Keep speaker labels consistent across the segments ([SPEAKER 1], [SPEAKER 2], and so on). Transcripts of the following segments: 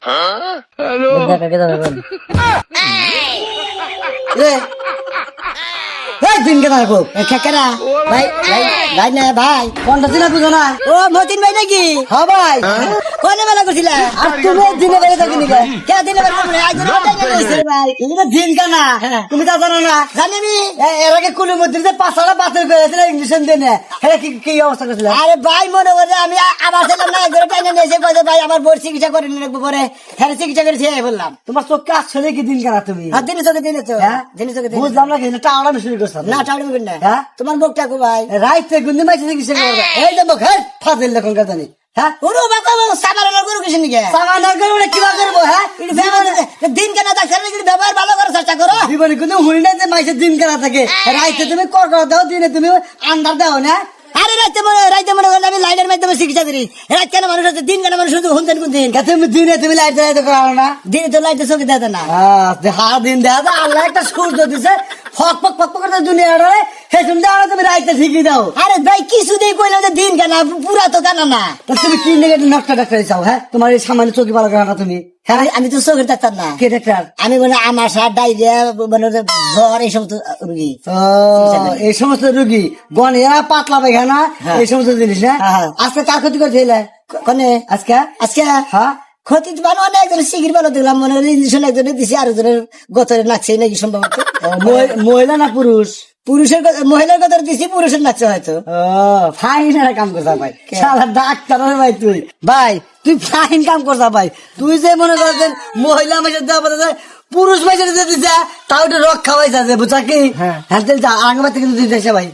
[SPEAKER 1] hello
[SPEAKER 2] দিন কে থাকো খেকেরা ভাই ভাই ভাই না ভাই কোনটা দিনা বুঝো না ও মতিন ভাই নাকি হ্যাঁ ভাই কোনে মেলা করছিল আর তুমি দিনে বেলা থাকি নি কে দিনে বেলা মানে আজ না গেছে ভাই তুমি তো দিন কানা তুমি তো জানো না জানি আমি এর আগে কুলের মধ্যে যে পাঁচটা বাতিল করেছিল ইংলিশ দেনে এটা কি কি অবস্থা করেছিল আরে ভাই মনে করে আমি আবার ছিলাম না একবার টাইনে নিয়েছে কইছে ভাই আমার বড় চিকিৎসা করে নিয়ে রাখবো পরে হ্যাঁ চিকিৎসা করেছি বললাম তোমার চোখে আসছে কি দিন কানা তুমি হ্যাঁ দিনে চোখে হ্যাঁ দিনে চোখে বুঝলাম না কি টাওয়াটা শুরু করছ না টাওয়াটা করবেন না হ্যাঁ তোমার মুখটা কো ভাই রাইতে গুন্দি মাইছে চিকিৎসা করবে এই যে মুখ হ্যাঁ ফাজিল দেখুন জানি হ্যাঁ ওরে বাবা সাবানা করো কিছু নাকি সাবানা করব কি বা করব হ্যাঁ দিন কেনা ডাক্তার ব্যবহার ভালো করে চেষ্টা করো জীবনে কোনো হুই না যে মাইছে দিন কেনা থাকে রাইতে তুমি কর দাও দিনে তুমি আন্দার দাও না আরে রাইতে মনে আমি লাইনের মাধ্যমে চিকিৎসা করি রাত কেন মানুষ আছে দিন কেন মানুষ শুধু হুনতেন কোন দিন তুমি দিনে তুমি লাইট জ্বালাইতে করাও না দিনে তো লাইটে চোখে দেয় না হ্যাঁ দিন দেয় আল্লাহ একটা সূর্য দিছে ফক ফক ফক করে দুনিয়াটা হে তুমি দাও তুমি রাইতে ঠিকই দাও আরে ভাই কিছু দিয়ে কইলাম যে দিন কেনা পুরা তো কেনা না তুমি কি নেগেটিভ নকটা ডাক্তার চাও হ্যাঁ তোমার এই সামান্য চোখে ভালো করে না তুমি হ্যাঁ আমি তো চোখের ডাক্তার না কে ডাক্তার আমি মানে আমাশা ডায়রিয়া মানে জ্বর এই সমস্ত রোগী এই সমস্ত রোগী গনিয়া পাতলা পায়খানা এই সমস্ত জিনিস না আজকে কার ক্ষতি করছে কনে আজকে হ্যাঁ ক্ষতি মানে অনেকজন শিগির ভালো দেখলাম মনে হয় ইঞ্জেকশন একজনের দিছি আর একজনের গতরে নাচছে নাকি সম্ভবত মহিলা না পুরুষ মহিলার কথা দিছি পুরুষের নাচছে হয়তো ফাইন কাম করছা ভাই শালা ডাক্তার ভাই তুই ফাইন কাম করছা ভাই তুই যে মনে করছেন মহিলা মাসের দেওয়া পুরুষ মাসের যে দিছে তাও একটু রক্ষা হয়েছে যে বুঝা কি হ্যাঁ আঙ্গবার থেকে দিতেছে ভাই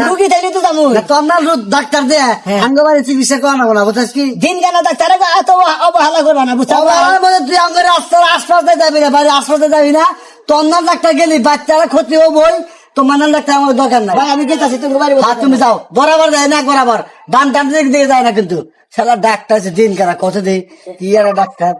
[SPEAKER 2] রুগী থাকলে তো যাবো তোমার ডাক্তার দে আঙ্গবারে চিকিৎসা করানো না বুঝছিস কি দিন কেন ডাক্তার এত অবহেলা করবা না বুঝছো তুই আঙ্গের রাস্তার আশপাশে যাবি না বাড়ির আশপাশে যাবি না তোমার ডাক্তার গেলি বাচ্চারা ক্ষতি হবই তোমার নাম ডাক্তার আমার দরকার নাই ভাই আমি গেছি তুমি যাও বরাবর যায় না বরাবর ডান দিকে যায় না কিন্তু শালা ডাক্তার আছে দিন কেনা কত দেই কি আর ডাক্তার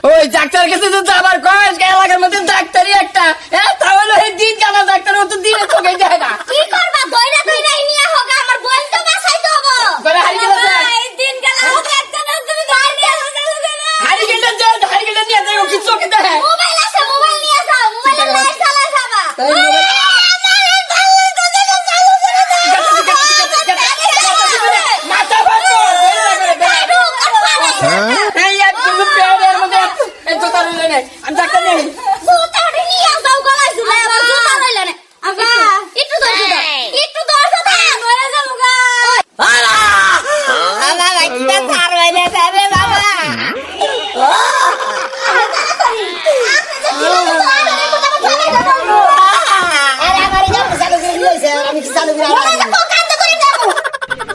[SPEAKER 2] ওই ডাক্তার কাছে তো আবার কয়েস এলাকার মধ্যে ডাক্তারই একটা তাহলে ওই দিন কানা ডাক্তার ও তো দিনে চোখে যায় না কি করবা দইরা নিয়ে হোক আমার বোন তো বাসাইতে হবে করে দিন কানা একটা না তুমি হারিকেলটা নিয়ে যাও কি চোখে দেয় মোবাইল আছে মোবাইল নিয়ে যাও মোবাইলে লাইট চালা যাবা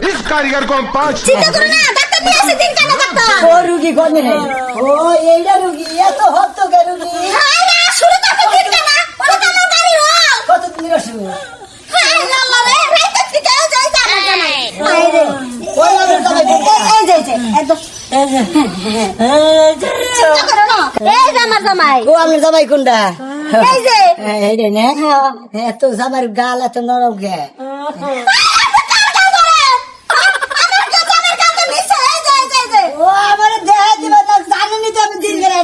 [SPEAKER 1] इस कारीगर को हम 5
[SPEAKER 3] চিন্তা করো না ডাক্তার নিয়ে আসে দিন কাটা ডাক্তার
[SPEAKER 2] ও রুগী কোন রে ও এইটা রুগী এত হত কে রুগী
[SPEAKER 3] হায় না শুরু তো দিন কাটা ওটা তো আমার গাড়ি রোল
[SPEAKER 2] কত দিন শুরু
[SPEAKER 3] হায় আল্লাহ রে রাইতে থেকে যাই জানা জানা
[SPEAKER 2] আরে ওই লাগে তবে এই যে
[SPEAKER 3] চিন্তা করো না এই যে আমার জামাই
[SPEAKER 2] ও আমার জামাই কোনটা
[SPEAKER 3] এই যে
[SPEAKER 2] এই রে না এত জামার গাল এত নরম গে ও আমার দেহে দিবে না জানেনি তো আমি দিন গেলে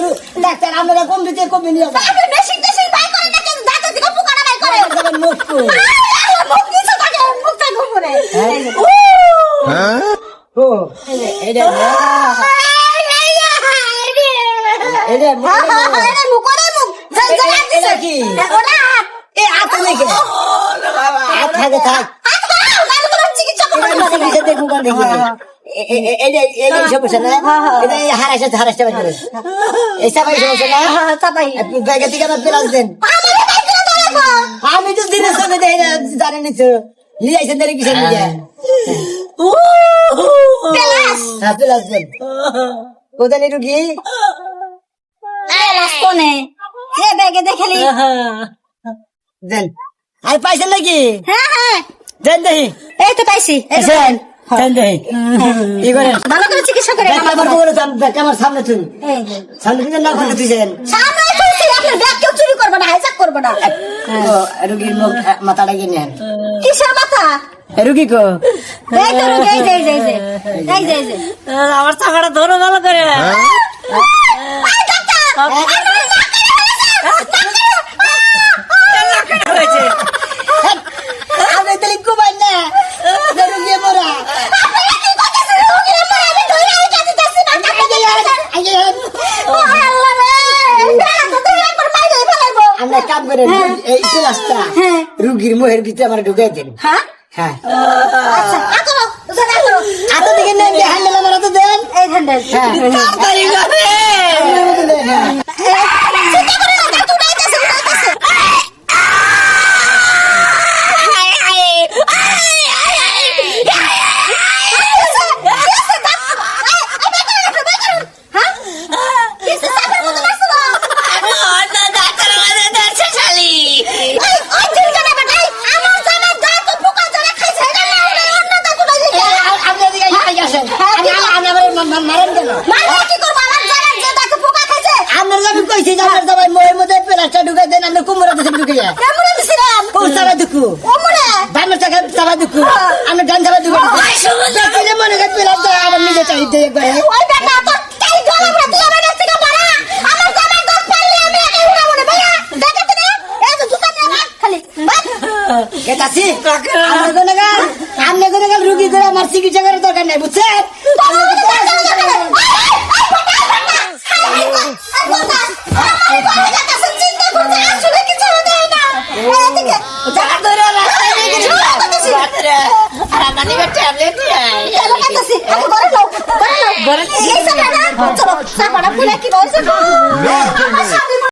[SPEAKER 2] ডাক্তার আমরা কম দিতে কমে নিয়ে যাবো
[SPEAKER 3] আপনি মেশিন টেশিন বাই করে না কেন দাঁত থেকে পোকাটা বাই করে
[SPEAKER 2] আমার মুখ কই
[SPEAKER 3] মুখ দিছে তাকে মুখটা ঘুরে
[SPEAKER 2] ও এই রে না এই রে মুখ কি এ আত নাকি আত থাকে থাক দেখুন কোন দেখি এই সমস্যা না এই হারাইতে পারবে এই সবাই সমস্যা না আপনি ব্যাগে থেকে আমার প্লাস দেন আমি তো দিনের সঙ্গে দেই না জানেনি তো নিয়ে আইসেন দেরি কিসের নিয়ে প্লাস দেন কোথায় রুগী দেন আর পাইছেন নাকি দেন দেখি
[SPEAKER 3] এই তো পাইছি
[SPEAKER 2] দেন দেন দেখি কি করেন
[SPEAKER 3] ভালো করে চিকিৎসা করে
[SPEAKER 2] আমার বলে আমার সামনে তুই সামনে তুই না করে তুইছেন
[SPEAKER 3] সামনে তুলছি আপনার ব্যাগ কেউ চুরি করবে না হাইজাক করবে না
[SPEAKER 2] রুগীর মুখ মাথাটা কিনে নেন
[SPEAKER 3] কিসের মাথা
[SPEAKER 2] রুগী কো
[SPEAKER 3] এই তো রুগী এই যে
[SPEAKER 2] আমার চাকাটা ধরো ভালো করে আমি তাহলে কুমার না রুগী মরা আমরা কাম করে এই প্লাসটা রুগীর মুখের ভিতরে আমরা ঢুকাই দেন হ্যাঁ আতো দিকে নেন হ্যান্ডেল আমার তো দেন
[SPEAKER 3] এই হ্যান্ডেল
[SPEAKER 2] মারেন কেন
[SPEAKER 3] কি করবো আমার জামাই যে তাকে পোকা খাইছে
[SPEAKER 2] আপনার আমি কইছি যে আমার সবাই মোয়ের মধ্যে প্লাসটা ঢুকাই দেন আমরা কুমড়া দেশে ঢুকাইয়া
[SPEAKER 3] কেমন দিছিলাম
[SPEAKER 2] ও সারা দুকু
[SPEAKER 3] ওমরে
[SPEAKER 2] ধানের টাকা সারা দুকু আমরা ধান সারা দুকু দেখলে মনে হয় প্লাস দেয় আমার নিজে চাইতে একবারে
[SPEAKER 3] ওই বেটা তো তাই গলা ভর্তি আমার কাছ থেকে মারা আমার জামাই দম পারলে আমি একা উড়া মনে ভাইয়া দেখাতে না এই তো জুতা নিয়ে রাখ খালি
[SPEAKER 2] কেতাছি আমনে কোন রুগী করে আমার চিকিৎসা করার দরকার নাই বুঝছেন
[SPEAKER 3] চলো